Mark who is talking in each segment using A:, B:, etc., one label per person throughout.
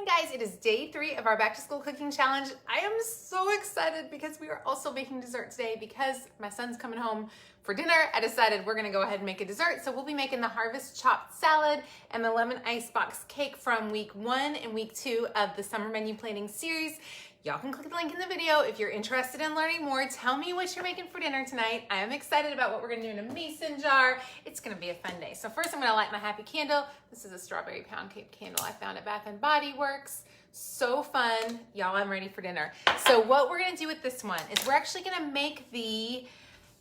A: guys, it is day 3 of our back to school cooking challenge. I am so excited because we are also making dessert today because my son's coming home for dinner. I decided we're gonna go ahead and make a dessert. So we'll be making the harvest chopped salad and the lemon icebox cake from week 1 and week 2 of the summer menu planning series. Y'all can click the link in the video if you're interested in learning more. Tell me what you're making for dinner tonight. I am excited about what we're gonna do in a mason jar. It's gonna be a fun day. So first I'm gonna light my happy candle. This is a strawberry pound cake candle I found at Bath & Body Works. So fun. Y'all, I'm ready for dinner. So what we're gonna do with this one is we're actually gonna make the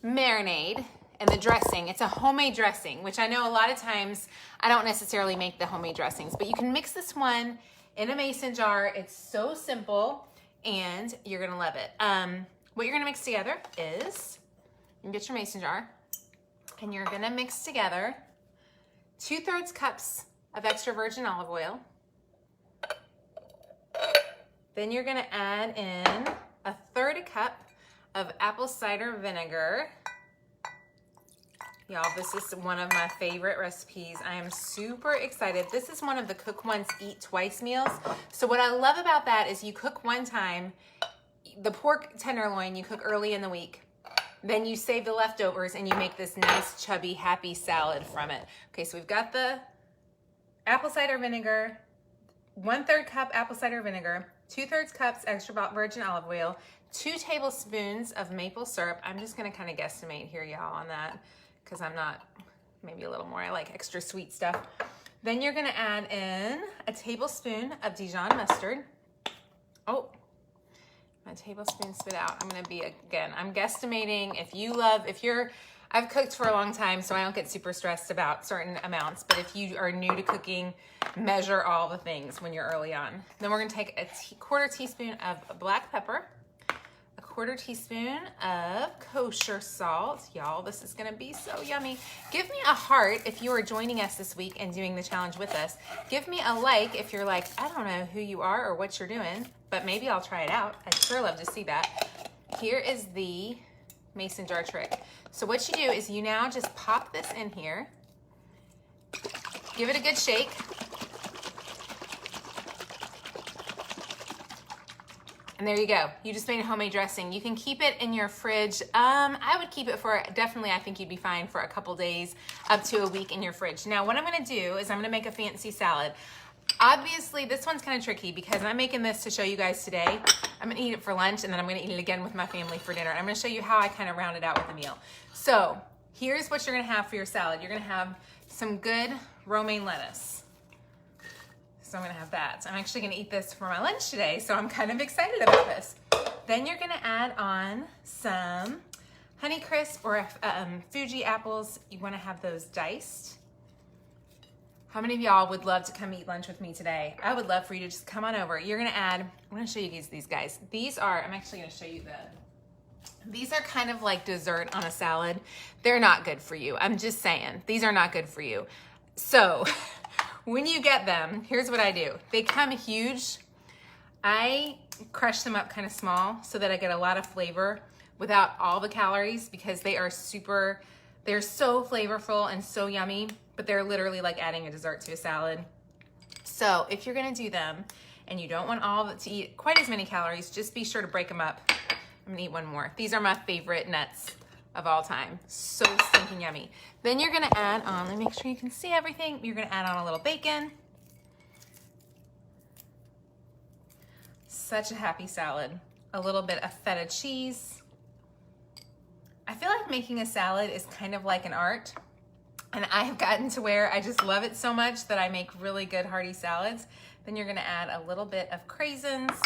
A: marinade and the dressing. It's a homemade dressing, which I know a lot of times I don't necessarily make the homemade dressings, but you can mix this one in a mason jar. It's so simple and you're gonna love it. What you're gonna mix together is, you can get your mason jar and you're gonna mix together 2/3 cups of extra virgin olive oil. Then you're gonna add in 1/3 cup of apple cider vinegar. Y'all, this is one of my favorite recipes. I am super excited. This is one of the cook once, eat twice meals. So what I love about that is you cook one time, the pork tenderloin you cook early in the week, then you save the leftovers and you make this nice chubby happy salad from it. Okay, so we've got the apple cider vinegar, 1/3 cup apple cider vinegar, 2/3 cups extra virgin olive oil, 2 tablespoons of maple syrup. I'm just gonna kind of guesstimate here, y'all, on that, because I'm not, maybe a little more. I like extra sweet stuff. Then you're gonna add in a tablespoon of Dijon mustard. Oh, my tablespoon spit out. I'm gonna be, again, I'm guesstimating. I've cooked for a long time, so I don't get super stressed about certain amounts, but if you are new to cooking, measure all the things when you're early on. Then we're gonna take a 1/4 teaspoon of black pepper, 1/4 teaspoon of kosher salt. Y'all, this is gonna be so yummy. Give me a heart if you are joining us this week and doing the challenge with us. Give me a like if you're like, I don't know who you are or what you're doing, but maybe I'll try it out. I'd sure love to see that. Here is the mason jar trick. So what you do is you now just pop this in here, give it a good shake, and there you go. You just made a homemade dressing. You can keep it in your fridge. I would keep it for, definitely I think you'd be fine for a couple days, up to a week in your fridge. Now what I'm gonna do is I'm gonna make a fancy salad. Obviously this one's kind of tricky because I'm making this to show you guys today. I'm gonna eat it for lunch and then I'm gonna eat it again with my family for dinner. I'm gonna show you how I kind of round it out with a meal. So here's what you're gonna have for your salad. You're gonna have some good romaine lettuce. So I'm gonna have that. I'm actually gonna eat this for my lunch today, so I'm kind of excited about this. Then you're gonna add on some Honeycrisp or Fuji apples. You wanna have those diced. How many of y'all would love to come eat lunch with me today? I would love for you to just come on over. You're gonna add, I'm gonna show you these guys. These are, I'm actually gonna show you these are kind of like dessert on a salad. They're not good for you. I'm just saying, these are not good for you. So, when you get them, here's what I do. They come huge. I crush them up kind of small so that I get a lot of flavor without all the calories because they're so flavorful and so yummy, but they're literally like adding a dessert to a salad. So if you're gonna do them and you don't want to eat quite as many calories, just be sure to break them up. I'm gonna eat one more. These are my favorite nuts of all time. So stinking yummy. Then you're gonna add on, let me make sure you can see everything. You're gonna add on a little bacon. Such a happy salad. A little bit of feta cheese. I feel like making a salad is kind of like an art. And I have gotten to where I just love it so much that I make really good hearty salads. Then you're gonna add a little bit of craisins.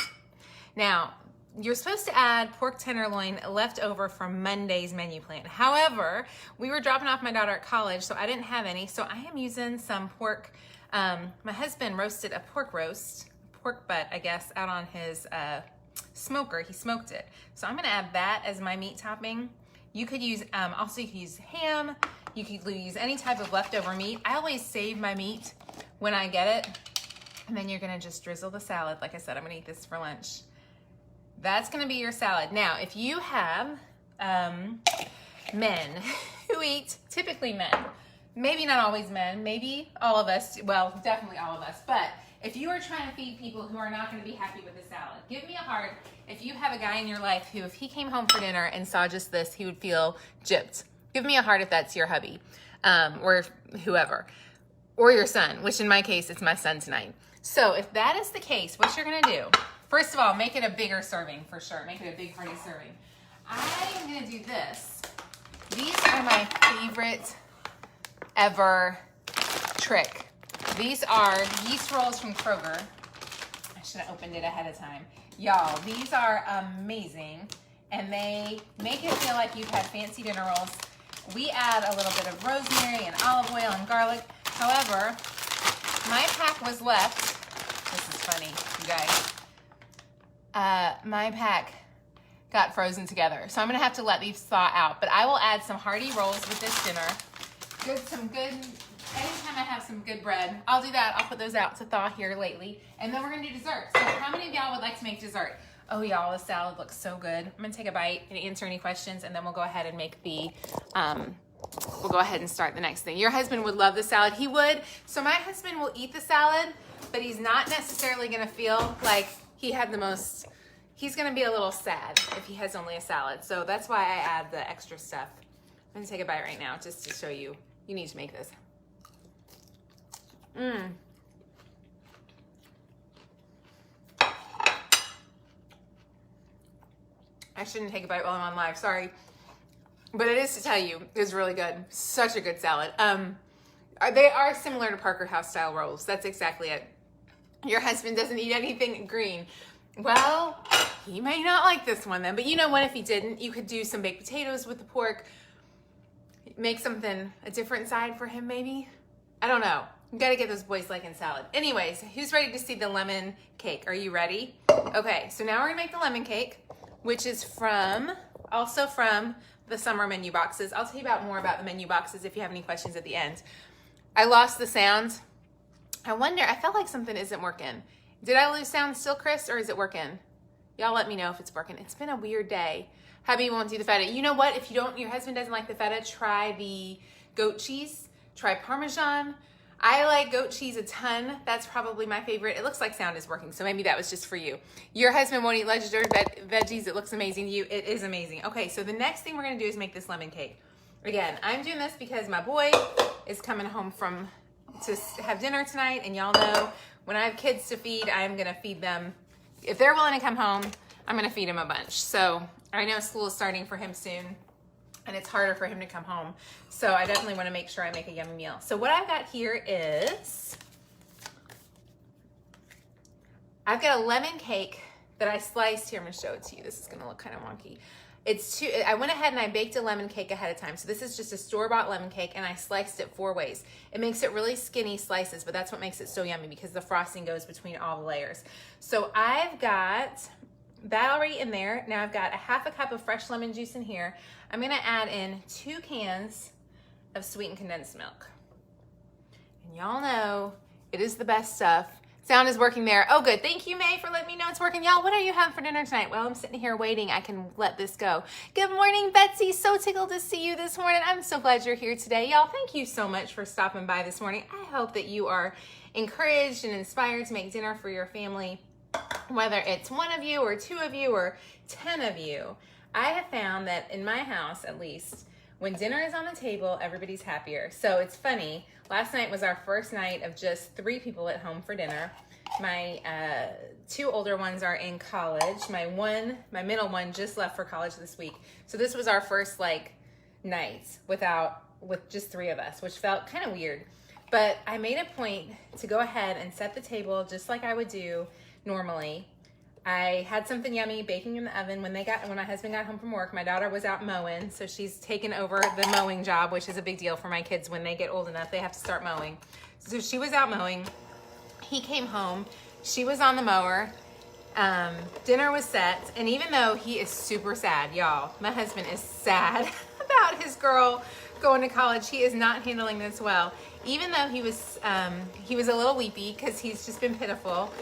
A: Now, you're supposed to add pork tenderloin left over from Monday's menu plan. However, we were dropping off my daughter at college, so I didn't have any. So I am using some pork. My husband roasted a pork butt, I guess, out on his smoker. He smoked it. So I'm gonna add that as my meat topping. You could use, also you could use ham. You could use any type of leftover meat. I always save my meat when I get it. And then you're gonna just drizzle the salad. Like I said, I'm gonna eat this for lunch. That's gonna be your salad. Now, if you have men who eat, typically men, maybe not always men, maybe all of us, well, definitely all of us, but if you are trying to feed people who are not going to be happy with the salad, give me a heart if you have a guy in your life who, if he came home for dinner and saw just this, he would feel gypped. Give me a heart if that's your hubby, or whoever, or your son, which in my case, it's my son tonight. So if that is the case, what you're gonna do, first of all, make it a bigger serving for sure. Make it a big hearty serving. I am gonna do this. These are my favorite ever trick. These are yeast rolls from Kroger. I should have opened it ahead of time. Y'all, these are amazing, and they make it feel like you've had fancy dinner rolls. We add a little bit of rosemary and olive oil and garlic. However, my pack was left. This is funny, you guys. My pack got frozen together, so I'm gonna have to let these thaw out. But I will add some hearty rolls with this dinner. Anytime I have some good bread, I'll do that. I'll put those out to thaw here lately. And then we're gonna do dessert. So how many of y'all would like to make dessert? Oh y'all, the salad looks so good. I'm gonna take a bite and answer any questions, and then we'll go ahead and make the, we'll go ahead and start the next thing. Your husband would love the salad. He would. So my husband will eat the salad, but he's not necessarily gonna feel like he had the most, he's gonna be a little sad if he has only a salad. So that's why I add the extra stuff. I'm gonna take a bite right now just to show you. You need to make this. I shouldn't take a bite while I'm on live, sorry. But it is to tell you, it's really good. Such a good salad. They are similar to Parker House style rolls. That's exactly it. Your husband doesn't eat anything green. Well, he may not like this one then, but you know what, if he didn't, you could do some baked potatoes with the pork. Make something, a different side for him maybe. I don't know. You gotta get those boys liking salad. Anyways, who's ready to see the lemon cake? Are you ready? Okay, so now we're gonna make the lemon cake, which is also from the summer menu boxes. I'll tell you more about the menu boxes if you have any questions at the end. I lost the sound. I wonder, I felt like something isn't working. Did I lose sound still, Chris, or is it working? Y'all let me know if it's working. It's been a weird day. Hubby won't do the feta. You know what? If your husband doesn't like the feta, try the goat cheese. Try Parmesan. I like goat cheese a ton. That's probably my favorite. It looks like sound is working, so maybe that was just for you. Your husband won't eat legendary veggies. It looks amazing to you. It is amazing. Okay, so the next thing we're gonna do is make this lemon cake. Again, I'm doing this because my boy is coming home to have dinner tonight, and y'all know when I have kids to feed, I'm gonna feed them. If they're willing to come home, I'm gonna feed him a bunch. So I know school is starting for him soon, and it's harder for him to come home. So I definitely wanna make sure I make a yummy meal. So what I've got here is, I've got a lemon cake that I sliced. Here, I'm gonna show it to you. This is gonna look kind of wonky. I went ahead and I baked a lemon cake ahead of time. So this is just a store-bought lemon cake, and I sliced it 4 ways. It makes it really skinny slices, but that's what makes it so yummy, because the frosting goes between all the layers. So I've got that already in there. Now I've got a 1/2 cup of fresh lemon juice in here. I'm gonna add in 2 cans of sweetened condensed milk. And y'all know it is the best stuff. Sound is working there. Oh, good. Thank you, May, for letting me know it's working. Y'all, what are you having for dinner tonight? Well, I'm sitting here waiting. I can let this go. Good morning, Betsy. So tickled to see you this morning. I'm so glad you're here today. Y'all, thank you so much for stopping by this morning. I hope that you are encouraged and inspired to make dinner for your family, whether it's 1 of you or 2 of you or 10 of you. I have found that in my house, at least, when dinner is on the table, everybody's happier. So it's funny. Last night was our first night of just 3 people at home for dinner. My 2 older ones are in college. My middle one just left for college this week. So this was our first night with just 3 of us, which felt kind of weird. But I made a point to go ahead and set the table just like I would do normally. I had something yummy baking in the oven when my husband got home from work. My daughter was out mowing, so she's taken over the mowing job, which is a big deal for my kids. When they get old enough, they have to start mowing. So she was out mowing. He came home. She was on the mower. Dinner was set, and even though he is super sad, y'all, my husband is sad about his girl going to college. He is not handling this well. Even though he was a little weepy because he's just been pitiful.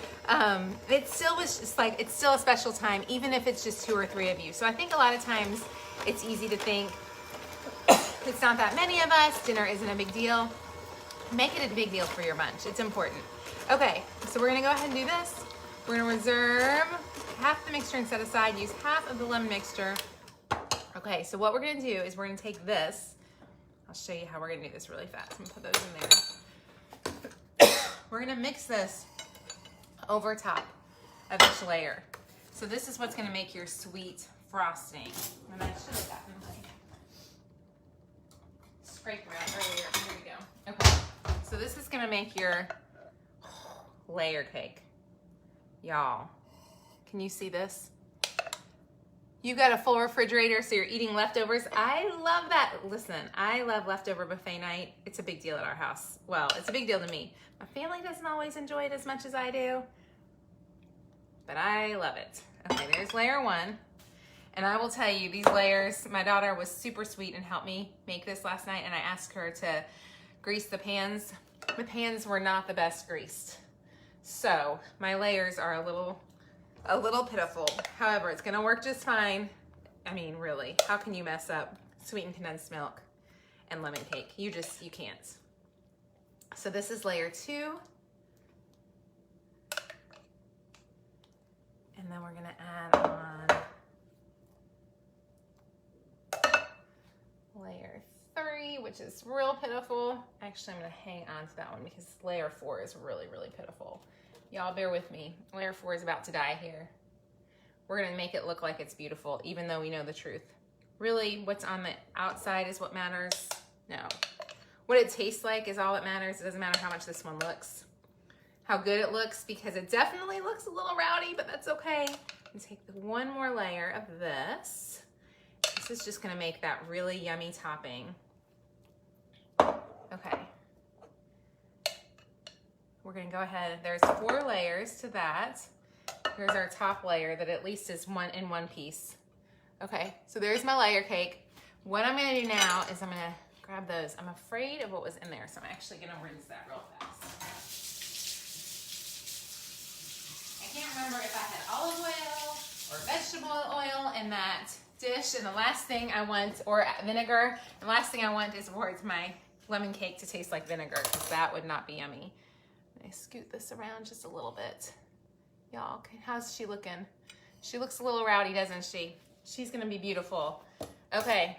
A: It still was just it's still a special time, even if it's just 2 or 3 of you. So I think a lot of times it's easy to think it's not that many of us, dinner isn't a big deal. Make it a big deal for your bunch. It's important. Okay, so we're gonna go ahead and do this. We're gonna reserve half the mixture and set aside, use half of the lemon mixture. Okay, so what we're gonna do is we're gonna take this. I'll show you how we're gonna do this really fast. I'm gonna put those in there. We're gonna mix this over top of each layer. So this is what's gonna make your sweet frosting. And I should have gotten my scrape around earlier. Here we go. Okay, so this is gonna make your layer cake. Y'all, can you see this? You got a full refrigerator, so you're eating leftovers. I love that. Listen, I love leftover buffet night. It's a big deal at our house. Well, it's a big deal to me. My family doesn't always enjoy it as much as I do, but I love it. Okay, there's layer one. And I will tell you, these layers, my daughter was super sweet and helped me make this last night, and I asked her to grease the pans. The pans were not the best greased. So my layers are a little pitiful. However, it's gonna work just fine. I mean, really, how can you mess up sweetened condensed milk and lemon cake? You can't. So this is layer two. And then we're gonna add on layer three, which is real pitiful. Actually, I'm gonna hang on to that one because layer four is really, really pitiful. Y'all bear with me. Layer four is about to die here. We're gonna make it look like it's beautiful, even though we know the truth. Really, what's on the outside is what matters. No. What it tastes like is all that matters. It doesn't matter how much this one looks. How good it looks, because it definitely looks a little rowdy, but that's okay. And take one more layer of this. This is just gonna make that really yummy topping. Okay. We're gonna go ahead, there's 4 layers to that. Here's our top layer that at least is in one piece. Okay, so there's my layer cake. What I'm gonna do now is I'm gonna grab those. I'm afraid of what was in there, so I'm actually gonna rinse that real fast. I can't remember if I had olive oil or vegetable oil in that dish, and the last thing I want, or vinegar, and the last thing I want is for my lemon cake to taste like vinegar, because that would not be yummy. I scoot this around just a little bit. Y'all, how's she looking? She looks a little rowdy, doesn't she? She's gonna be beautiful. Okay,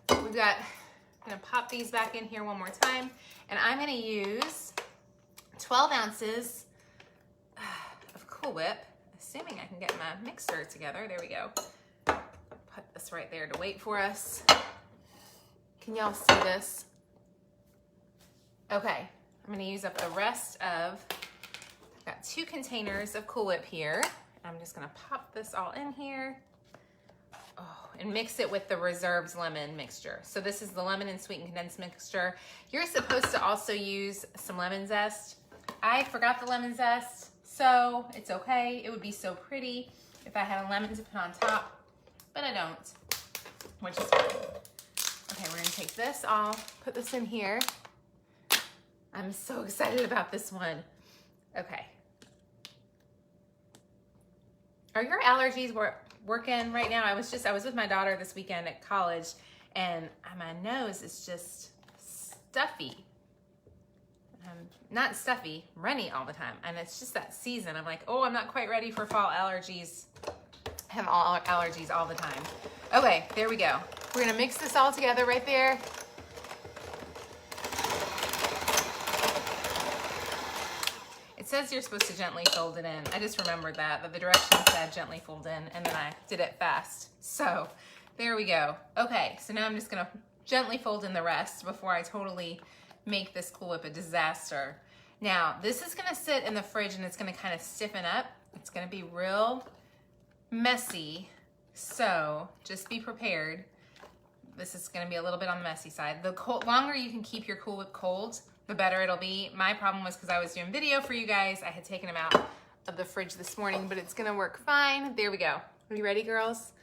A: I'm gonna pop these back in here one more time, and I'm gonna use 12 ounces of Cool Whip, assuming I can get my mixer together. There we go. Put this right there to wait for us. Can y'all see this? Okay. I'm gonna use up the rest of, I've got 2 containers of Cool Whip here. I'm just gonna pop this all in here. Oh, and mix it with the reserves lemon mixture. So this is the lemon and sweetened condensed mixture. You're supposed to also use some lemon zest. I forgot the lemon zest, so it's okay. It would be so pretty if I had a lemon to put on top, but I don't, which is fine. Okay, we're gonna take this, I'll put this in here. I'm so excited about this one. Okay. Are your allergies working right now? I was with my daughter this weekend at college, and my nose is just stuffy. Not stuffy, runny all the time. And it's just that season. I'm like, oh, I'm not quite ready for fall allergies. I have all allergies all the time. Okay, there we go. We're gonna mix this all together right there. It says you're supposed to gently fold it in. I just remembered that the directions said gently fold in, and then I did it fast. So there we go. Okay, so now I'm just gonna gently fold in the rest before I totally make this Cool Whip a disaster. Now, this is gonna sit in the fridge and it's gonna kind of stiffen up. It's gonna be real messy, so just be prepared. This is gonna be a little bit on the messy side. The longer you can keep your Cool Whip cold, the better it'll be. My problem was because I was doing video for you guys, I had taken them out of the fridge this morning, but it's gonna work fine. There we go. Are you ready, girls?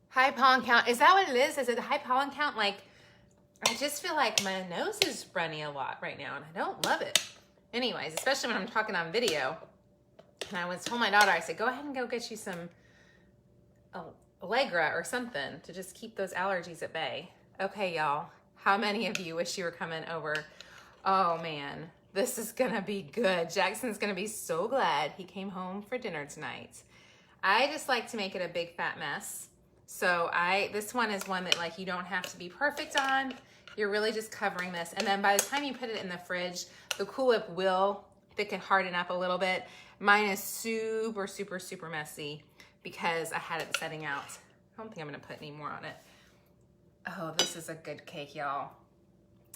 A: High pollen count. Is that what it is? Is it high pollen count? Like, I just feel like my nose is running a lot right now, and I don't love it. Anyways, especially when I'm talking on video. And I told my daughter, I said, go ahead and go get you some Allegra or something to just keep those allergies at bay. Okay, y'all. How many of you wish you were coming over? Oh man, This is gonna be good. Jackson's gonna be so glad he came home for dinner tonight. I just like to make it a big fat mess. So this one is one that like you don't have to be perfect on. You're really just covering this. And then by the time you put it in the fridge, the Cool Whip will thicken, harden up a little bit. Mine is super, super, super messy because I had it setting out. I don't think I'm gonna put any more on it. Oh, this is a good cake, y'all.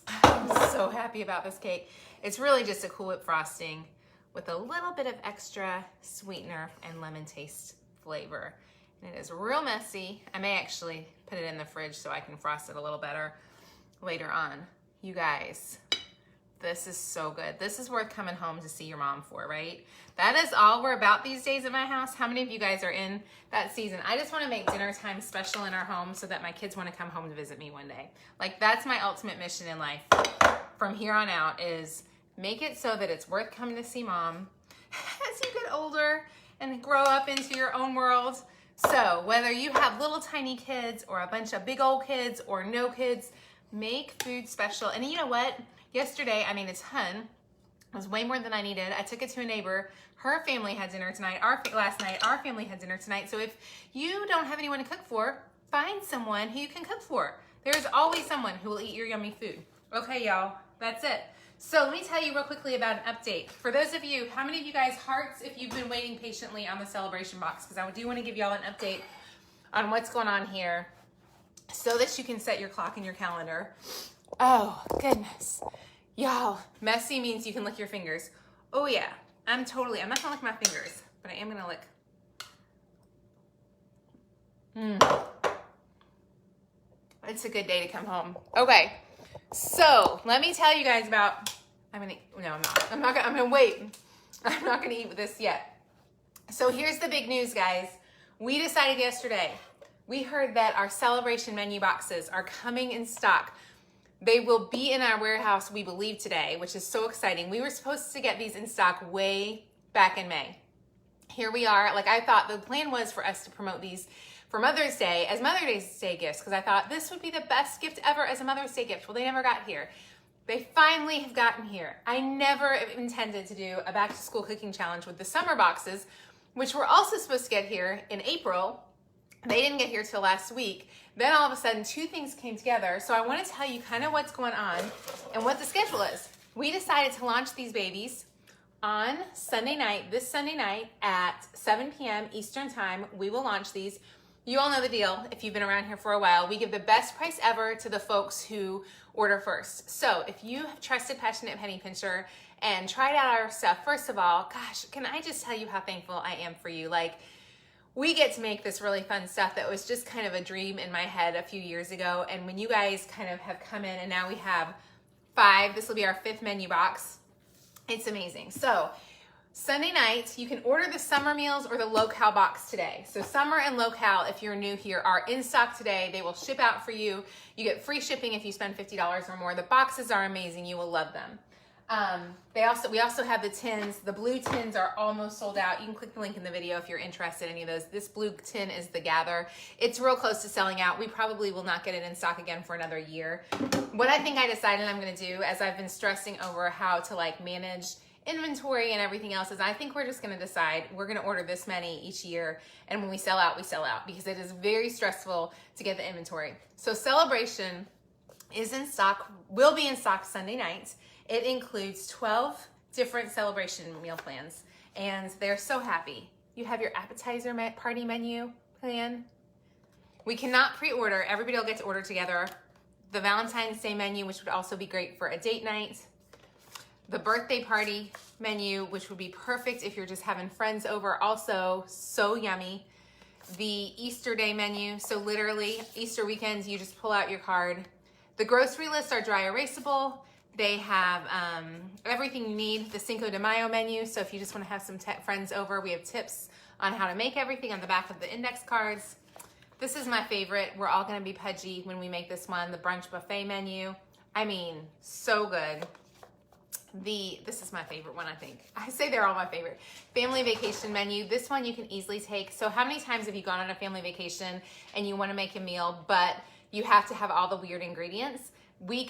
A: I'm so happy about this cake. It's really just a Cool Whip frosting with a little bit of extra sweetener and lemon taste flavor. And it is real messy. I may actually put it in the fridge so I can frost it a little better later on. You guys, this is so good. This is worth coming home to see your mom for, right? That is all we're about these days at my house. How many of you guys are in that season? I just want to make dinner time special in our home so that my kids want to come home to visit me one day. Like, that's my ultimate mission in life from here on out, is make it so that it's worth coming to see mom as you get older and grow up into your own world. So whether you have little tiny kids or a bunch of big old kids or no kids, make food special. And you know what? Yesterday, I made a ton. It was way more than I needed. I took it to a neighbor. Her family had dinner tonight. Last night, our family had dinner tonight. So if you don't have anyone to cook for, find someone who you can cook for. There's always someone who will eat your yummy food. Okay, y'all, that's it. So let me tell you real quickly about an update. For those of you, how many of you guys hearts if you've been waiting patiently on the celebration box? Because I do want to give y'all an update on what's going on here so that you can set your clock in your calendar. Oh, goodness. Y'all, messy means you can lick your fingers. Oh, yeah. I'm not going to lick my fingers, but I am going to lick. It's a good day to come home. Okay. So let me tell you guys about, I'm gonna wait. I'm not gonna eat with this yet. So here's the big news, guys. We decided yesterday, we heard that our celebration menu boxes are coming in stock. They will be in our warehouse, we believe, today, which is so exciting. We were supposed to get these in stock way back in May. Here we are. Like, I thought the plan was for us to promote these for Mother's Day as Mother's Day gifts, because I thought this would be the best gift ever as a Mother's Day gift. Well, they never got here. They finally have gotten here. I never intended to do a back to school cooking challenge with the summer boxes, which were also supposed to get here in April. They didn't get here till last week. Then all of a sudden, two things came together. So I want to tell you kind of what's going on and what the schedule is. We decided to launch these babies on Sunday night, this Sunday night at 7 p.m. Eastern time. We will launch these. You all know the deal. If you've been around here for a while, we give the best price ever to the folks who order first. So if you have trusted Passionate Penny Pincher and tried out our stuff, first of all, gosh, can I just tell you how thankful I am for you? Like, we get to make this really fun stuff that was just kind of a dream in my head a few years ago. And when you guys kind of have come in and now we have 5, this will be our 5th menu box. It's amazing. So Sunday night, you can order the summer meals or the low-cal box today. So summer and low-cal, if you're new here, are in stock today. They will ship out for you. You get free shipping if you spend $50 or more. The boxes are amazing. You will love them. We also have the tins. The blue tins are almost sold out. You can click the link in the video if you're interested in any of those. This blue tin is the Gather. It's real close to selling out. We probably will not get it in stock again for another year. What I think I decided I'm going to do, as I've been stressing over how to like manage inventory and everything else, is I think we're just going to decide we're going to order this many each year, and when we sell out, because it is very stressful to get the inventory. So Celebration is in stock, will be in stock Sunday night. It includes 12 different celebration meal plans, and they're so happy. You have your appetizer party menu plan. We cannot pre-order. Everybody will get to order together. The Valentine's Day menu, which would also be great for a date night. The birthday party menu, which would be perfect if you're just having friends over, also so yummy. The Easter Day menu, so literally Easter weekends, you just pull out your card. The grocery lists are dry erasable. They have everything you need. The Cinco de Mayo menu, so if you just want to have some friends over, we have tips on how to make everything on the back of the index cards. This is my favorite. We're all going to be pudgy when we make this one. The brunch buffet menu. I mean, so good. This is my favorite one, I think. I say they're all my favorite. Family vacation menu. This one you can easily take. So how many times have you gone on a family vacation and you want to make a meal, but you have to have all the weird ingredients? we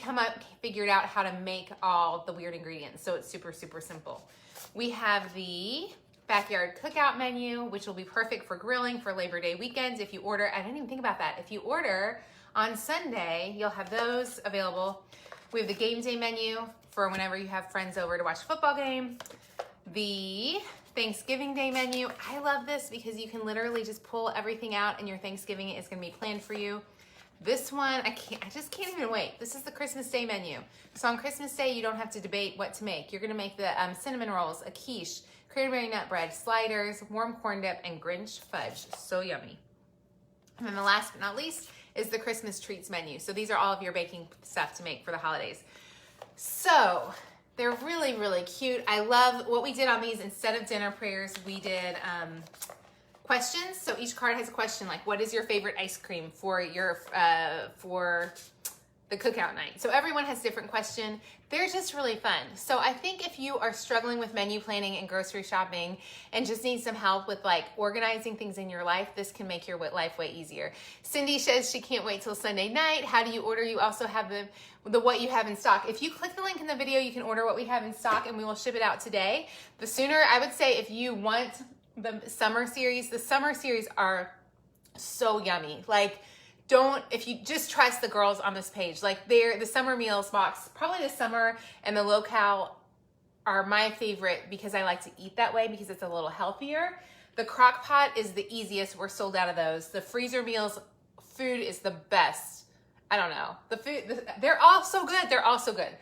A: figured out how to make all the weird ingredients. So it's super, super simple. We have the backyard cookout menu, which will be perfect for grilling for Labor Day weekends. If you order, I didn't even think about that. If you order on Sunday, you'll have those available. We have the game day menu for whenever you have friends over to watch a football game. The Thanksgiving Day menu. I love this because you can literally just pull everything out and your Thanksgiving is gonna be planned for you. This one, I just can't even wait. This is the Christmas Day menu. So on Christmas Day, you don't have to debate what to make. You're gonna make the cinnamon rolls, a quiche, cranberry nut bread, sliders, warm corn dip, and Grinch fudge. So yummy. And then the last but not least is the Christmas treats menu. So these are all of your baking stuff to make for the holidays. So they're really, really cute. I love what we did on these. Instead of dinner prayers, we did questions. So each card has a question like, what is your favorite ice cream for your for the cookout night? So everyone has different question. They're just really fun. So I think if you are struggling with menu planning and grocery shopping and just need some help with like organizing things in your life, this can make your life way easier. Cindy says she can't wait till Sunday night. How do you order? You also have the what you have in stock. If you click the link in the video, you can order what we have in stock and we will ship it out today. The sooner, I would say, if you want the summer series are so yummy. Like, if you just trust the girls on this page, like the summer meals box, probably the summer and the low-cal are my favorite because I like to eat that way because it's a little healthier. The crock pot is the easiest. We're sold out of those. The freezer meals food is the best. I don't know. They're all so good. They're all so good.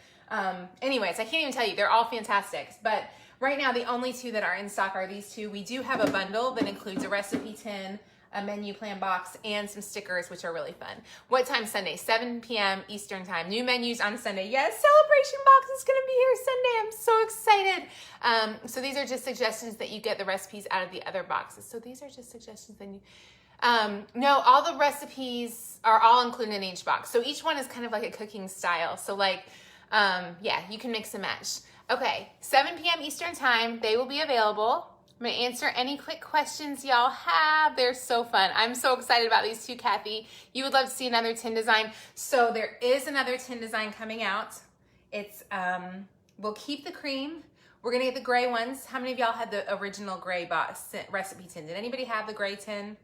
A: Anyways, I can't even tell you. They're all fantastic. But right now, the only two that are in stock are these two. We do have a bundle that includes a recipe tin, a menu plan box, and some stickers, which are really fun. What time Sunday? 7 p.m. Eastern time. New menus on Sunday. Yes, Celebration Box is going to be here Sunday. I'm so excited. So these are just suggestions that you get the recipes out of the other boxes. So these are just suggestions that you... no, all the recipes are all included in each box. So each one is kind of like a cooking style. So like, yeah, you can mix and match. Okay, 7 p.m. Eastern time. They will be available. I'm going to answer any quick questions y'all have. They're so fun. I'm so excited about these two, Kathy. You would love to see another tin design. So there is another tin design coming out. It's, we'll keep the cream. We're going to get the gray ones. How many of y'all had the original gray box recipe tin? Did anybody have the gray tin?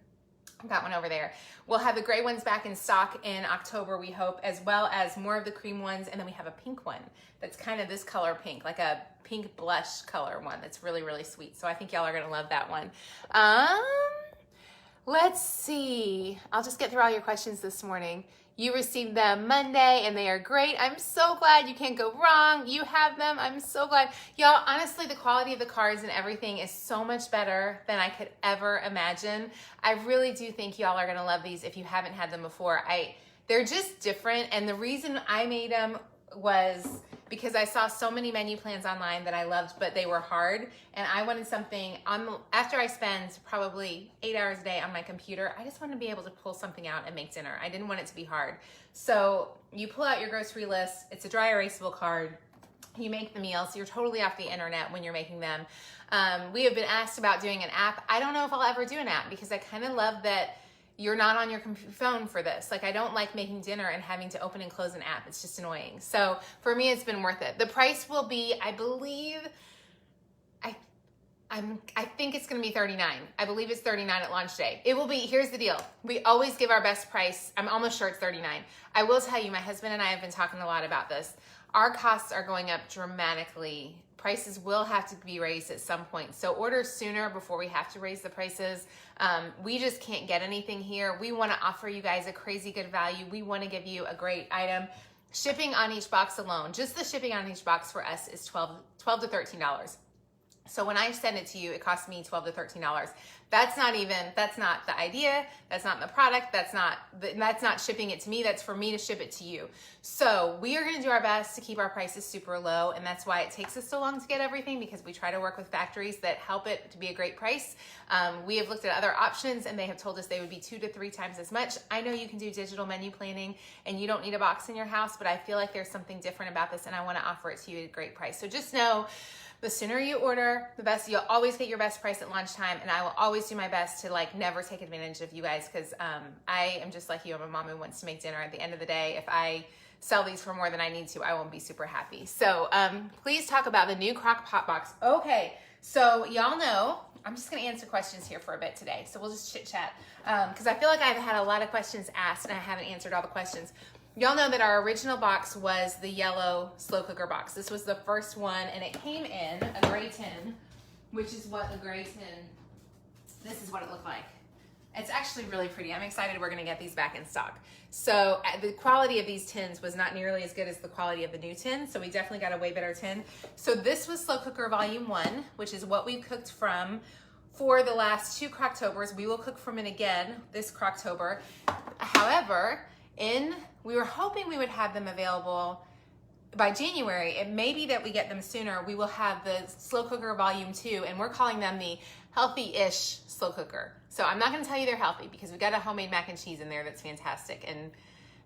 A: I've got one over there. We'll have the gray ones back in stock in October, we hope, as well as more of the cream ones. And then we have a pink one that's kind of this color pink, like a pink blush color one that's really, really sweet. So I think y'all are gonna love that one. Let's see. I'll just get through all your questions this morning. You received them Monday and they are great. I'm so glad. You can't go wrong. You have them. I'm so glad. Y'all, honestly, the quality of the cards and everything is so much better than I could ever imagine. I really do think y'all are going to love these if you haven't had them before. They're just different. And the reason I made them was because I saw so many menu plans online that I loved, but they were hard. And I wanted something after I spend probably 8 hours a day on my computer, I just wanted to be able to pull something out and make dinner. I didn't want it to be hard. So you pull out your grocery list. It's a dry erasable card. You make the meals. You're totally off the internet when you're making them. We have been asked about doing an app. I don't know if I'll ever do an app because I kind of love that you're not on your phone for this. Like, I don't like making dinner and having to open and close an app. It's just annoying. So for me, it's been worth it. The price will be, I believe, I think it's gonna be $39. I believe it's $39 at launch day. It will be, here's the deal. We always give our best price. I'm almost sure it's $39. I will tell you, my husband and I have been talking a lot about this. Our costs are going up dramatically. Prices will have to be raised at some point. So order sooner before we have to raise the prices. We just can't get anything here. We want to offer you guys a crazy good value. We want to give you a great item. Shipping on each box alone, just the shipping on each box for us is $12 to $13. So when I send it to you, it costs me $12 to $13. That's not the idea. That's not the product. That's not shipping it to me. That's for me to ship it to you. So we are going to do our best to keep our prices super low. And that's why it takes us so long to get everything, because we try to work with factories that help it to be a great price. We have looked at other options and they have told us they would be 2 to 3 times as much. I know you can do digital menu planning and you don't need a box in your house, but I feel like there's something different about this and I want to offer it to you at a great price. So just know, the sooner you order, the best. You'll always get your best price at lunchtime, and I will always do my best to never take advantage of you guys, because I am just like you. I'm a mom who wants to make dinner. At the end of the day, if I sell these for more than I need to, I won't be super happy. So please talk about the new crock pot box. Okay, so y'all know, I'm just gonna answer questions here for a bit today. So we'll just chit chat because I feel like I've had a lot of questions asked and I haven't answered all the questions. Y'all know that our original box was the yellow slow cooker box. This was the first one and it came in a gray tin, which is what the gray tin, this is what it looked like. It's actually really pretty. I'm excited we're gonna get these back in stock. So the quality of these tins was not nearly as good as the quality of the new tin, so we definitely got a way better tin. So this was Slow Cooker Volume 1, which is what we've cooked from for the last 2 Crocktobers. We will cook from it again this Crocktober. However, we were hoping we would have them available by January. It may be that we get them sooner. We will have the Slow Cooker Volume 2, and we're calling them the healthy-ish slow cooker. So I'm not gonna tell you they're healthy because we got a homemade mac and cheese in there that's fantastic, and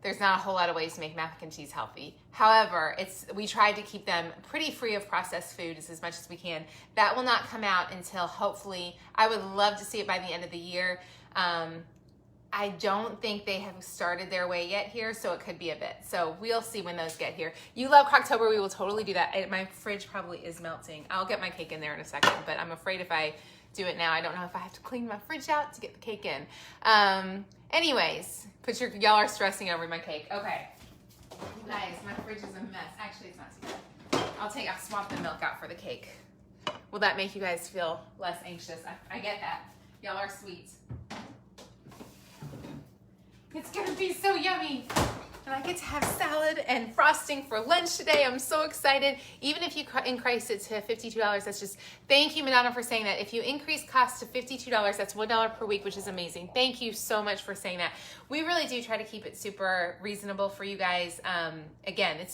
A: there's not a whole lot of ways to make mac and cheese healthy. However, we tried to keep them pretty free of processed foods as much as we can. That will not come out until hopefully, I would love to see it by the end of the year. I don't think they have started their way yet here, so it could be a bit. So we'll see when those get here. You love Crocktober, we will totally do that. My fridge probably is melting. I'll get my cake in there in a second, but I'm afraid if I do it now, I don't know if I have to clean my fridge out to get the cake in. Anyways, y'all are stressing over my cake. Okay, you guys, my fridge is a mess. Actually, it's not too bad. I'll swap the milk out for the cake. Will that make you guys feel less anxious? I get that. Y'all are sweet. It's gonna be so yummy. And I get to have salad and frosting for lunch today. I'm so excited. Even if you increase it to $52, that's just, thank you, Madonna, for saying that. If you increase cost to $52, that's $1 per week, which is amazing. Thank you so much for saying that. We really do try to keep it super reasonable for you guys. Again, in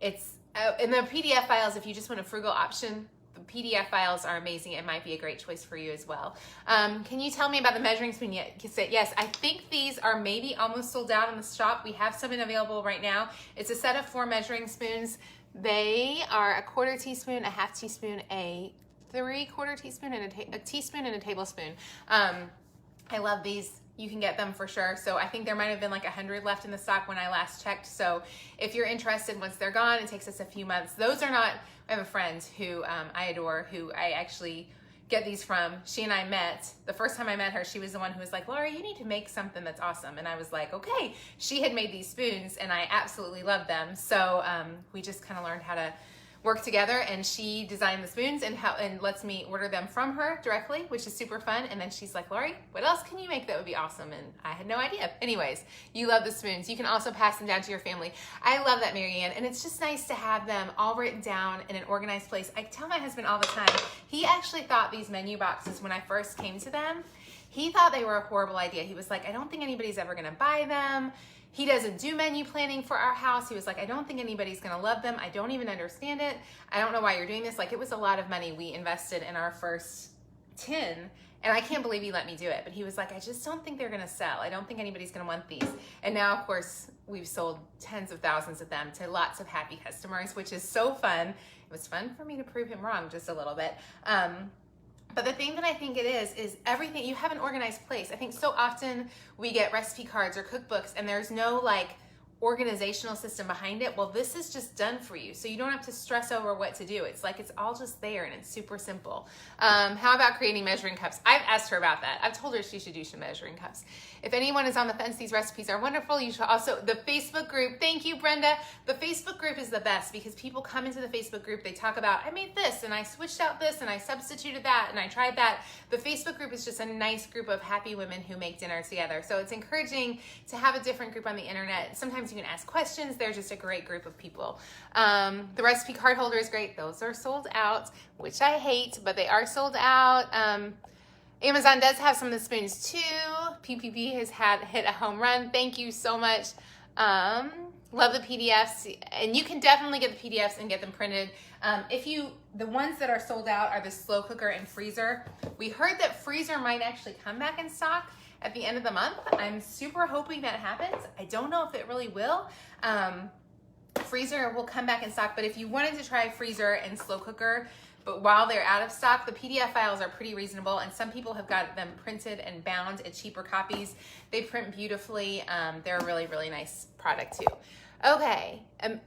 A: the PDF files, if you just want a frugal option, the PDF files are amazing. It might be a great choice for you as well. Can you tell me about the measuring spoon yet? Yes, I think these are maybe almost sold out in the shop. We have some available right now. It's a set of 4 measuring spoons. They are a 1/4 teaspoon, a 1/2 teaspoon, a 3/4 teaspoon, and a teaspoon and a tablespoon. I love these. You can get them for sure. So I think there might have been like 100 left in the stock when I last checked. So if you're interested, once they're gone, it takes us a few months. Those are not, I have a friend who I adore, who I actually get these from. She and I met. The first time I met her, she was the one who was like, Laura, you need to make something that's awesome. And I was like, okay. She had made these spoons and I absolutely love them. So we just kind of learned how to work together, and she designed the spoons and lets me order them from her directly, which is super fun. And then she's like, Lori, what else can you make that would be awesome? And I had no idea. Anyways, you love the spoons. You can also pass them down to your family. I love that, Marianne. And it's just nice to have them all written down in an organized place. I tell my husband all the time, he actually thought these menu boxes, when I first came to them, he thought they were a horrible idea. He was like, I don't think anybody's ever gonna buy them. He doesn't do menu planning for our house. He was like, I don't think anybody's gonna love them. I don't even understand it. I don't know why you're doing this. Like, it was a lot of money we invested in our first tin, and I can't believe he let me do it. But he was like, I just don't think they're gonna sell. I don't think anybody's gonna want these. And now, of course, we've sold tens of thousands of them to lots of happy customers, which is so fun. It was fun for me to prove him wrong just a little bit. But the thing that I think it is everything, you have an organized place. I think so often we get recipe cards or cookbooks and there's no like organizational system behind it. Well, this is just done for you. So you don't have to stress over what to do. It's like, it's all just there and it's super simple. How about creating measuring cups? I've asked her about that. I've told her she should do some measuring cups. If anyone is on the fence, these recipes are wonderful. You should also, the Facebook group, thank you, Brenda. The Facebook group is the best because people come into the Facebook group, they talk about, I made this and I switched out this and I substituted that and I tried that. The Facebook group is just a nice group of happy women who make dinner together. So it's encouraging to have a different group on the internet. Sometimes you can ask questions. They're just a great group of people. The recipe card holder is great. Those are sold out, which I hate, but they are sold out. Amazon does have some of the spoons too. PPP has hit a home run. Thank you so much. Love the PDFs, and you can definitely get the PDFs and get them printed. The ones that are sold out are the slow cooker and freezer. We heard that freezer might actually come back in stock at the end of the month. I'm super hoping that happens. I don't know if it really will. Freezer will come back in stock, but if you wanted to try freezer and slow cooker, but while they're out of stock, the PDF files are pretty reasonable, and some people have got them printed and bound at cheaper copies. They print beautifully. They're a really, really nice product too. Okay,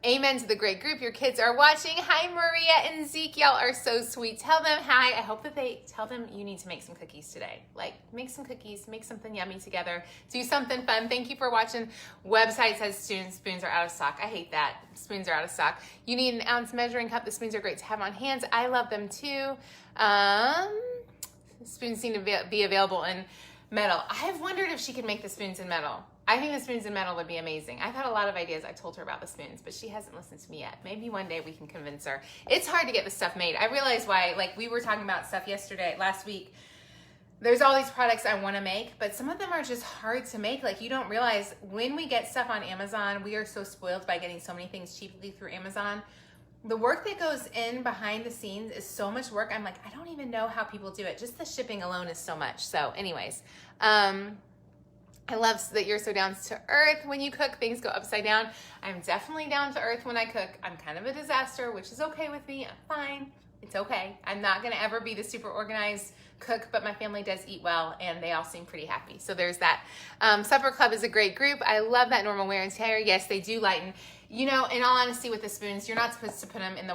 A: amen to the great group. Your kids are watching. Hi, Maria and Zeke. Y'all are so sweet. Tell them hi. I hope that tell them you need to make some cookies today. Like, make some cookies, make something yummy together, do something fun. Thank you for watching. Website says spoons are out of stock. I hate that. Spoons are out of stock. You need an ounce measuring cup. The spoons are great to have on hands. I love them too. Spoons seem to be available in metal. I've wondered if she could make the spoons in metal. I think the spoons in metal would be amazing. I've had a lot of ideas. I told her about the spoons, but she hasn't listened to me yet. Maybe one day we can convince her. It's hard to get the stuff made. I realize why, like we were talking about stuff last week. There's all these products I want to make, but some of them are just hard to make. Like, you don't realize when we get stuff on Amazon, we are so spoiled by getting so many things cheaply through Amazon. The work that goes in behind the scenes is so much work. I'm like, I don't even know how people do it. Just the shipping alone is so much. So anyways, I love that you're so down to earth when you cook. Things go upside down. I'm definitely down to earth when I cook. I'm kind of a disaster, which is okay with me. I'm fine. It's okay. I'm not going to ever be the super organized cook, but my family does eat well, and they all seem pretty happy. So there's that. Supper Club is a great group. I love that normal wear and tear. Yes, they do lighten. You know, in all honesty, with the spoons, you're not supposed to put them in the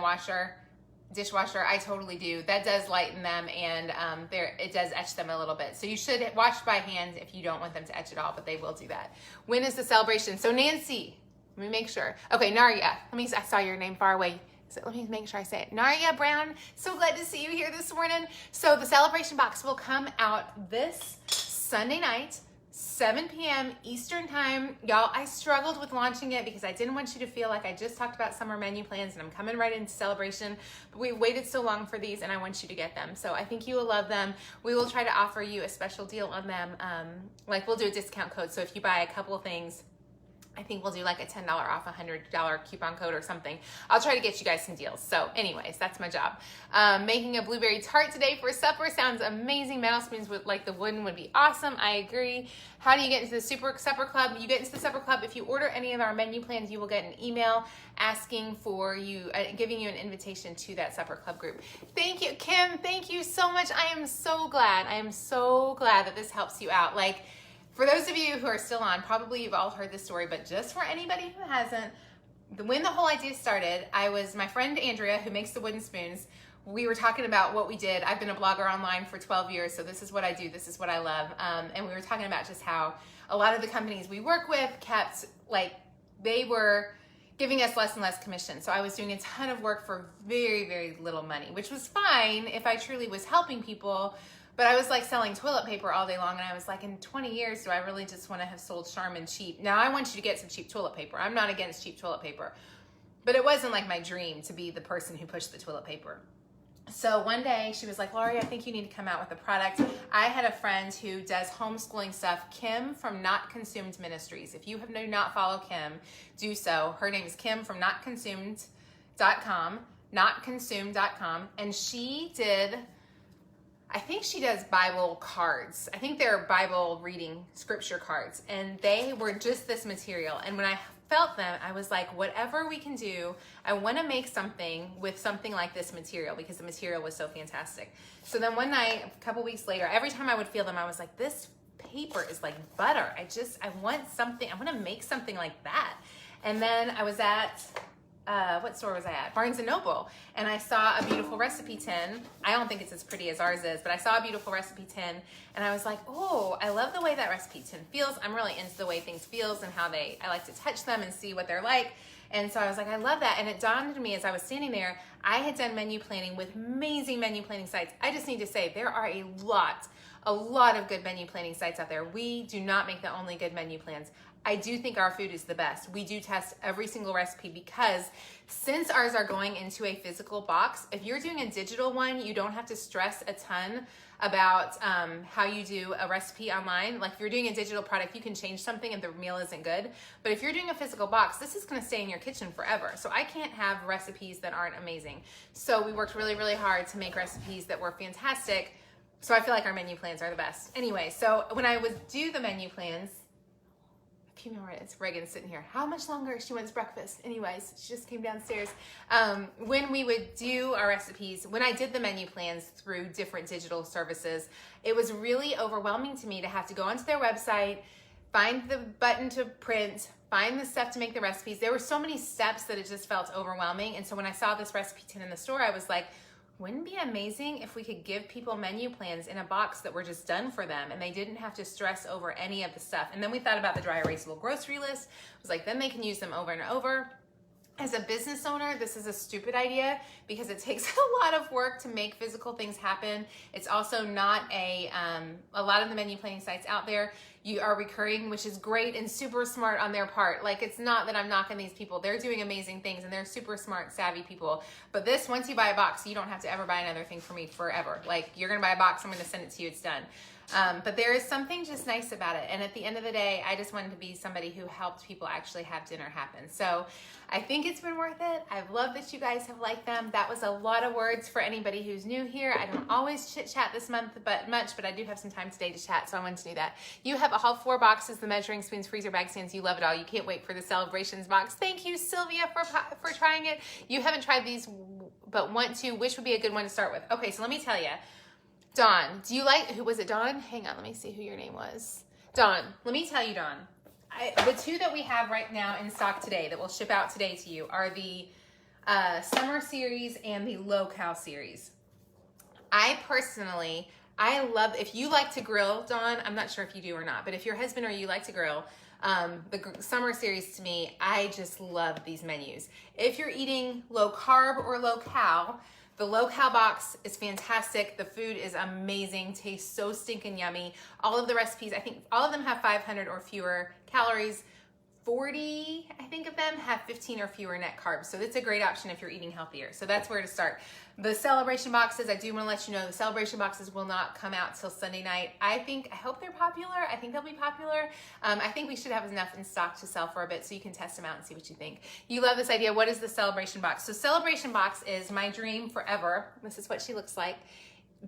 A: dishwasher. I totally do. That does lighten them, and it does etch them a little bit. So you should wash by hand if you don't want them to etch at all, but they will do that. When is the celebration? So Nancy, let me make sure. Okay, Narya, I saw your name far away. So let me make sure I say it. Narya Brown, so glad to see you here this morning. So the celebration box will come out this Sunday night, 7 p.m. Eastern time. Y'all, I struggled with launching it because I didn't want you to feel like I just talked about summer menu plans and I'm coming right into celebration, but we waited so long for these and I want you to get them. So I think you will love them. We will try to offer you a special deal on them. Like, we'll do a discount code. So if you buy a couple of things, I think we'll do like a $10 off, $100 coupon code or something. I'll try to get you guys some deals. So anyways, that's my job. Making a blueberry tart today for supper sounds amazing. Metal spoons with like the wooden would be awesome. I agree. How do you get into the Supper Club? You get into the Supper Club if you order any of our menu plans. You will get an email asking for you, giving you an invitation to that Supper Club group. Thank you, Kim. Thank you so much. I am so glad. I am so glad that this helps you out. Like, for those of you who are still on, probably you've all heard this story, but just for anybody who hasn't, when the whole idea started, my friend Andrea, who makes the wooden spoons, we were talking about what we did. I've been a blogger online for 12 years, so this is what I do. This is what I love. And we were talking about just how a lot of the companies we work with kept, like, they were giving us less and less commission. So I was doing a ton of work for very, very little money, which was fine if I truly was helping people. But I was like selling toilet paper all day long, and I was like, in 20 years, do I really just want to have sold Charmin cheap? Now, I want you to get some cheap toilet paper. I'm not against cheap toilet paper. But it wasn't like my dream to be the person who pushed the toilet paper. So one day, she was like, Laurie, I think you need to come out with a product. I had a friend who does homeschooling stuff, Kim from Not Consumed Ministries. If you do not follow Kim, do so. Her name is Kim from notconsumed.com, notconsumed.com. And she did... I think she does Bible cards. I think they're Bible reading scripture cards, and they were just this material. And when I felt them, I was like, whatever we can do, I want to make something with something like this material because the material was so fantastic. So then one night, a couple weeks later, every time I would feel them, I was like, this paper is like butter. I want something, I want to make something like that. And then I was at, what store was I at? Barnes & Noble. And I saw a beautiful recipe tin. I don't think it's as pretty as ours is, but I saw a beautiful recipe tin. And I was like, oh, I love the way that recipe tin feels. I'm really into the way things feels and how I like to touch them and see what they're like. And so I was like, I love that. And it dawned on me as I was standing there, I had done menu planning with amazing menu planning sites. I just need to say, there are a lot of good menu planning sites out there. We do not make the only good menu plans. I do think our food is the best. We do test every single recipe because since ours are going into a physical box, if you're doing a digital one, you don't have to stress a ton about how you do a recipe online. Like if you're doing a digital product, you can change something and the meal isn't good. But if you're doing a physical box, this is gonna stay in your kitchen forever. So I can't have recipes that aren't amazing. So we worked really, really hard to make recipes that were fantastic. So I feel like our menu plans are the best. Anyway, so when I would do the menu plans, a few more minutes, Reagan's sitting here. How much longer? She wants breakfast. Anyways, she just came downstairs. When we would do our recipes, when I did the menu plans through different digital services, it was really overwhelming to me to have to go onto their website, find the button to print, find the stuff to make the recipes. There were so many steps that it just felt overwhelming. And so when I saw this recipe tin in the store, I was like, wouldn't it be amazing if we could give people menu plans in a box that were just done for them and they didn't have to stress over any of the stuff. And then we thought about the dry erasable grocery list. It was like, then they can use them over and over. As a business owner, this is a stupid idea because it takes a lot of work to make physical things happen. It's also not a lot of the menu planning sites out there, you are recurring, which is great and super smart on their part. Like, it's not that I'm knocking these people. They're doing amazing things and they're super smart, savvy people. But this, once you buy a box, you don't have to ever buy another thing for me forever. Like, you're gonna buy a box, I'm gonna send it to you, it's done. But there is something just nice about it. And at the end of the day, I just wanted to be somebody who helped people actually have dinner happen. So I think it's been worth it. I've loved that you guys have liked them. That was a lot of words for anybody who's new here. I don't always chit chat this month but I do have some time today to chat, so I wanted to do that. You have all 4 boxes, the measuring spoons, freezer bag stands. You love it all. You can't wait for the celebrations box. Thank you, Sylvia, for trying it. You haven't tried these but want to. Which would be a good one to start with? Okay, so let me tell you. Dawn, do you like, who was it, Dawn? Hang on, let me see who your name was. Dawn, let me tell you, Dawn. The 2 that we have right now in stock today that will ship out today to you are the Summer Series and the Low-Cal Series. I love, if you like to grill, Dawn, I'm not sure if you do or not, but if your husband or you like to grill, the Summer Series to me, I just love these menus. If you're eating low carb or low cal, the low-cal box is fantastic. The food is amazing, tastes so stinking yummy. All of the recipes, I think all of them have 500 or fewer calories. 40, I think of them, have 15 or fewer net carbs. So it's a great option if you're eating healthier. So that's where to start. The celebration boxes, I do want to let you know, the celebration boxes will not come out till Sunday night. I hope they're popular. I think they'll be popular. I think we should have enough in stock to sell for a bit so you can test them out and see what you think. You love this idea. What is the celebration box? So celebration box is my dream forever. This is what she looks like.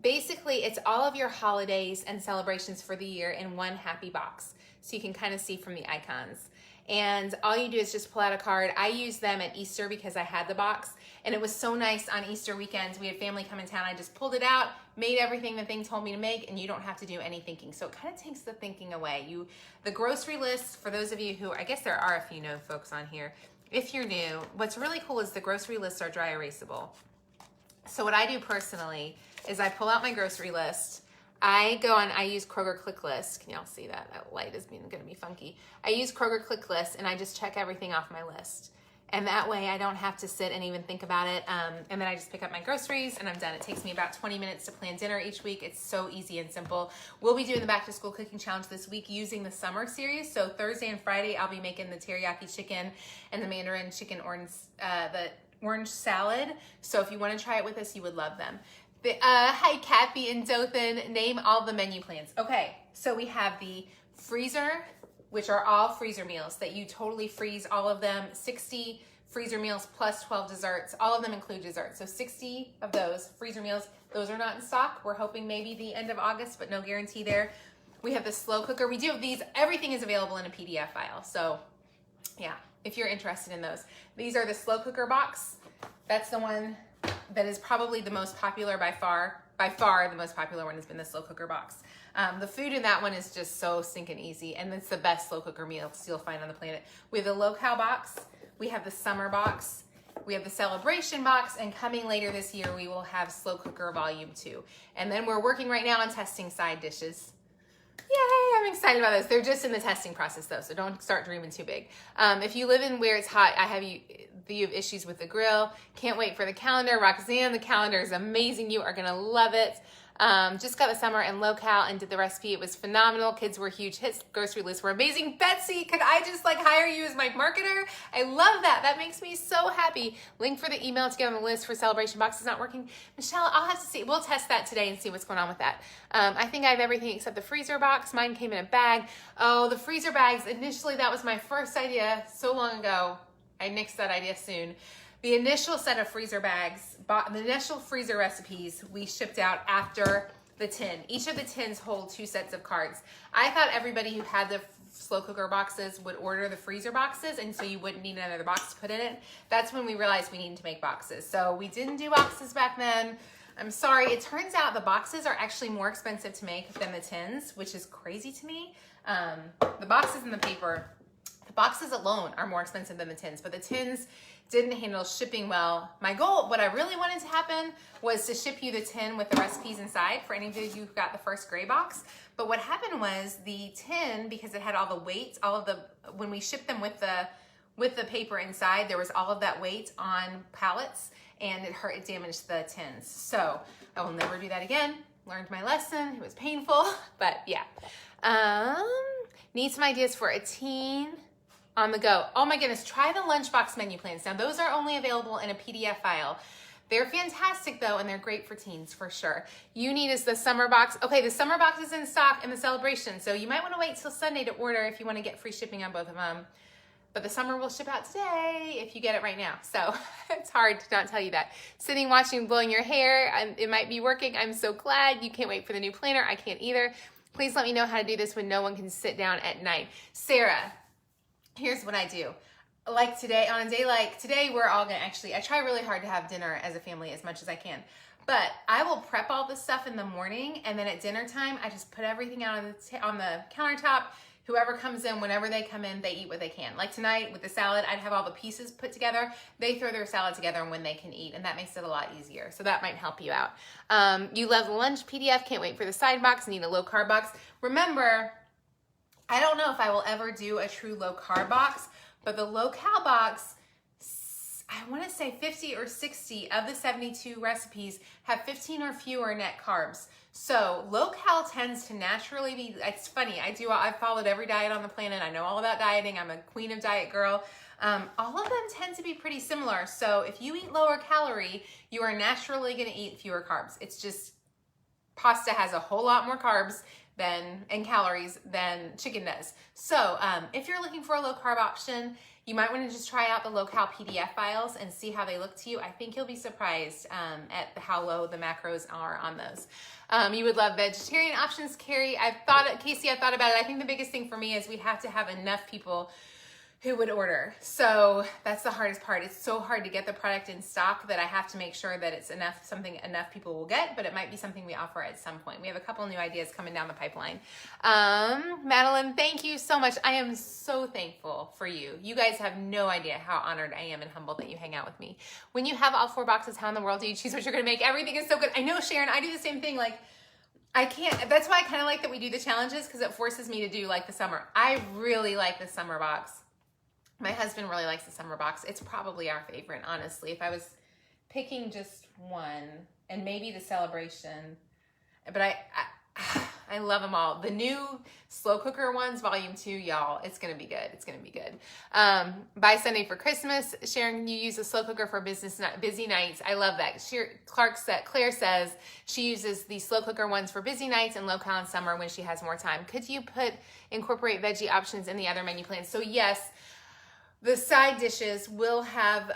A: Basically, it's all of your holidays and celebrations for the year in one happy box. So you can kind of see from the icons. And all you do is just pull out a card. I used them at Easter because I had the box, and it was so nice on Easter weekends. We had family come in town. I just pulled it out, made everything the thing told me to make, and you don't have to do any thinking. So it kind of takes the thinking away. The grocery list, for those of you who, I guess there are a few new folks on here. If you're new, what's really cool is the grocery lists are dry erasable. So what I do personally is I pull out my grocery list. I use Kroger Click List. Can y'all see that? That light is going to be funky. I use Kroger Click List and I just check everything off my list. And that way I don't have to sit and even think about it. And then I just pick up my groceries and I'm done. It takes me about 20 minutes to plan dinner each week. It's so easy and simple. We'll be doing the back to school cooking challenge this week using the Summer Series. So Thursday and Friday, I'll be making the teriyaki chicken and the Mandarin chicken the orange salad. So if you want to try it with us, you would love them. Hi, Kathy and Dothan. Name all the menu plans. Okay, so we have the freezer, which are all freezer meals that you totally freeze all of them. 60 freezer meals plus 12 desserts. All of them include desserts. So 60 of those freezer meals. Those are not in stock. We're hoping maybe the end of August, but no guarantee there. We have the slow cooker. We do have these. Everything is available in a PDF file. So yeah, if you're interested in those. These are the slow cooker box. That's the one that is probably the most popular by far. By far, the most popular one has been the slow cooker box. The food in that one is just so stinking easy, and it's the best slow cooker meals you'll find on the planet. We have the low-cal box, we have the summer box, we have the celebration box, and coming later this year, we will have slow cooker volume 2. And then we're working right now on testing side dishes. Yay, I'm excited about this. They're just in the testing process though, so don't start dreaming too big. If you live in where it's hot, you have issues with the grill. Can't wait for the calendar. Roxanne, the calendar is amazing. You are gonna love it. Just got the summer and low-cal and did the recipe. It was phenomenal. Kids were huge hits. Grocery lists were amazing. Betsy, could I just hire you as my marketer? I love that. That makes me so happy. Link for the email to get on the list for celebration box is not working. Michelle, I'll have to see. We'll test that today and see what's going on with that. I think I have everything except the freezer box. Mine came in a bag. Oh, the freezer bags. Initially, that was my first idea so long ago. I nixed that idea soon. The initial set of freezer bags, the initial freezer recipes we shipped out after the tin. Each of the tins hold 2 sets of cards. I thought everybody who had the slow cooker boxes would order the freezer boxes, and so you wouldn't need another box to put in it. That's when we realized we needed to make boxes. So we didn't do boxes back then. I'm sorry. It turns out the boxes are actually more expensive to make than the tins, which is crazy to me. The boxes and the paper The boxes alone are more expensive than the tins, but the tins didn't handle shipping well. My goal, what I really wanted to happen, was to ship you the tin with the recipes inside for any of you who got the first gray box. But what happened was the tin, because it had all the weight, when we shipped them with the paper inside, there was all of that weight on pallets, and it damaged the tins. So I will never do that again. Learned my lesson. It was painful, but yeah. Need some ideas for a teen on the go. Oh my goodness, try the lunchbox menu plans. Now those are only available in a PDF file. They're fantastic though, and they're great for teens for sure. You need is the summer box. Okay, the summer box is in stock in the celebration, so you might want to wait till Sunday to order if you want to get free shipping on both of them. But the summer will ship out today if you get it right now. So it's hard to not tell you that. Sitting, watching, blowing your hair, it might be working. I'm so glad. You can't wait for the new planner. I can't either. Please let me know how to do this when no one can sit down at night. Sarah, here's what I do. Like today, on a day like today, we're all gonna I try really hard to have dinner as a family as much as I can. But I will prep all this stuff in the morning, and then at dinner time, I just put everything out on the countertop. Whoever comes in, whenever they come in, they eat what they can. Like tonight with the salad, I'd have all the pieces put together. They throw their salad together when they can eat, and that makes it a lot easier. So that might help you out. You love the lunch PDF. Can't wait for the side box. Need a low carb box. Remember, I don't know if I will ever do a true low carb box, but the low cal box, I want to say 50 or 60 of the 72 recipes have 15 or fewer net carbs. So low cal tends to naturally be, it's funny, I've followed every diet on the planet. I know all about dieting. I'm a queen of diet girl. All of them tend to be pretty similar. So if you eat lower calorie, you are naturally going to eat fewer carbs. It's just pasta has a whole lot more carbs and calories than chicken does. So if you're looking for a low carb option, you might want to just try out the low cal PDF files and see how they look to you. I think you'll be surprised at how low the macros are on those. You would love vegetarian options, Casey, I've thought about it. I think the biggest thing for me is we have to have enough people who would order. So that's the hardest part. It's so hard to get the product in stock that I have to make sure that it's something enough people will get, but it might be something we offer at some point. We have a couple new ideas coming down the pipeline. Madeline, thank you so much. I am so thankful for you. You guys have no idea how honored I am and humbled that you hang out with me. When you have all 4 boxes, how in the world do you choose what you're gonna make? Everything is so good. I know, Sharon, I do the same thing. Like, I can't, that's why I kind of like that we do the challenges, because it forces me to do like the summer. I really like the summer box. My husband really likes the summer box. It's probably our favorite, honestly. If I was picking just one, and maybe the celebration, but I love them all. The new slow cooker ones, volume 2, y'all, it's gonna be good. It's gonna be good. By Sunday for Christmas, Sharon, you use a slow cooker for busy nights. I love that. Claire says she uses the slow cooker ones for busy nights and low cal in summer when she has more time. Could you incorporate veggie options in the other menu plans? So yes, the side dishes will have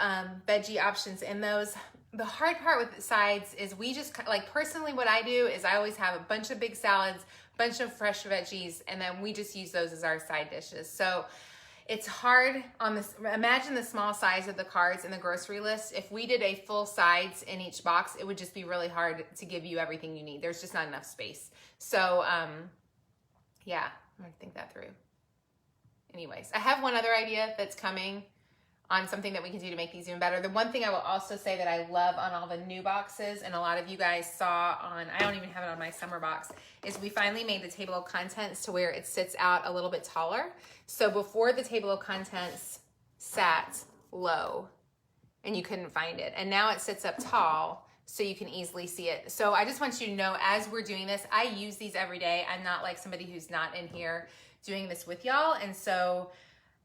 A: veggie options in those. The hard part with the sides is we just, like personally what I do is I always have a bunch of big salads, bunch of fresh veggies, and then we just use those as our side dishes. So it's hard on this. Imagine the small size of the cards in the grocery list. If we did a full sides in each box, it would just be really hard to give you everything you need. There's just not enough space. So yeah, I'm gonna think that through. Anyways, I have one other idea that's coming on something that we can do to make these even better. The one thing I will also say that I love on all the new boxes, and a lot of you guys saw on, I don't even have it on my summer box, is we finally made the table of contents to where it sits out a little bit taller. So before the table of contents sat low and you couldn't find it. And now it sits up tall so you can easily see it. So I just want you to know, as we're doing this, I use these every day. I'm not like somebody who's not in here doing this with y'all. And so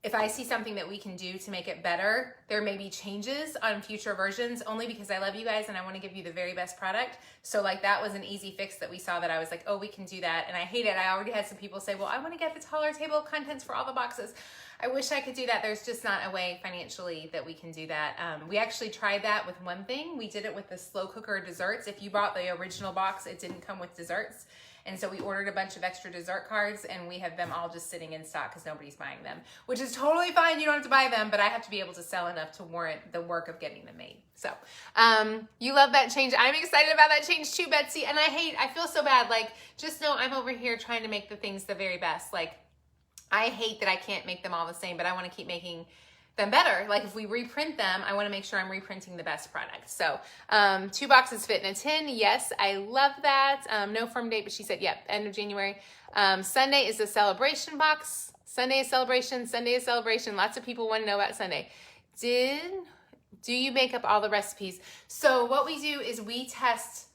A: if I see something that we can do to make it better, there may be changes on future versions, only because I love you guys and I want to give you the very best product. So like that was an easy fix that we saw that I was like, oh, we can do that. And I hate it. I already had some people say, well, I want to get the taller table of contents for all the boxes. I wish I could do that. There's just not a way financially that we can do that. We actually tried that with one thing. We did it with the slow cooker desserts. If you bought the original box, it didn't come with desserts. And so we ordered a bunch of extra dessert cards, and we have them all just sitting in stock because nobody's buying them, which is totally fine. You don't have to buy them, but I have to be able to sell enough to warrant the work of getting them made. So you love that change. I'm excited about that change too, Betsy. And I feel so bad. Like, just know I'm over here trying to make the things the very best. Like, I hate that I can't make them all the same, but I want to keep making them better. Like if we reprint them, I want to make sure I'm reprinting the best product. So 2 boxes fit in a tin. Yes, I love that. No firm date, but she said, yep, end of January. Sunday is the celebration box. Sunday is celebration. Sunday is celebration. Lots of people want to know about Sunday. Do you make up all the recipes? So what we do is we test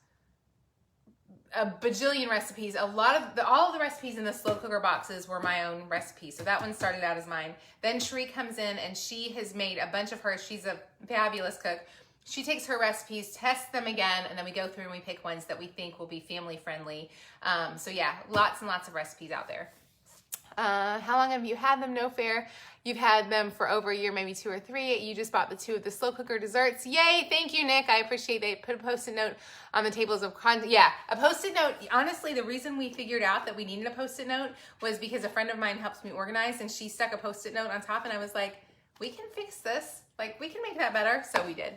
A: a bajillion recipes. All of the recipes in the slow cooker boxes were my own recipes. So that one started out as mine. Then Sheree comes in and she has made a bunch of hers. She's a fabulous cook. She takes her recipes, tests them again, and then we go through and we pick ones that we think will be family friendly. So yeah, lots and lots of recipes out there. How long have you had them? No fair. You've had them for over a year, maybe 2 or 3. You just bought the 2 of the slow cooker desserts. Yay. Thank you, Nick. I appreciate they put a Post-it note on the tables of content. Yeah, a Post-it note. Honestly, the reason we figured out that we needed a Post-it note was because a friend of mine helps me organize and she stuck a Post-it note on top and I was like, we can fix this. Like we can make that better. So we did.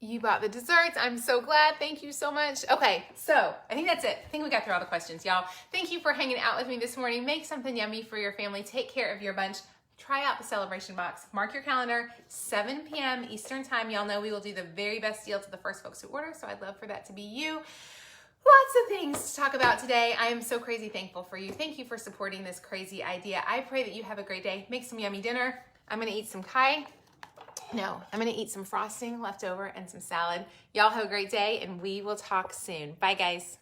A: You bought the desserts. I'm so glad. Thank you so much. Okay, so I think that's it. I think we got through all the questions, y'all. Thank you for hanging out with me this morning. Make something yummy for your family. Take care of your bunch. Try out the celebration box. Mark your calendar, 7 p.m. Eastern time. Y'all know we will do the very best deal to the first folks who order, so I'd love for that to be you. Lots of things to talk about today. I am so crazy thankful for you. Thank you for supporting this crazy idea. I pray that you have a great day. Make some yummy dinner. I'm going to eat some kai. No, I'm going to eat some frosting left over and some salad. Y'all have a great day, and we will talk soon. Bye, guys.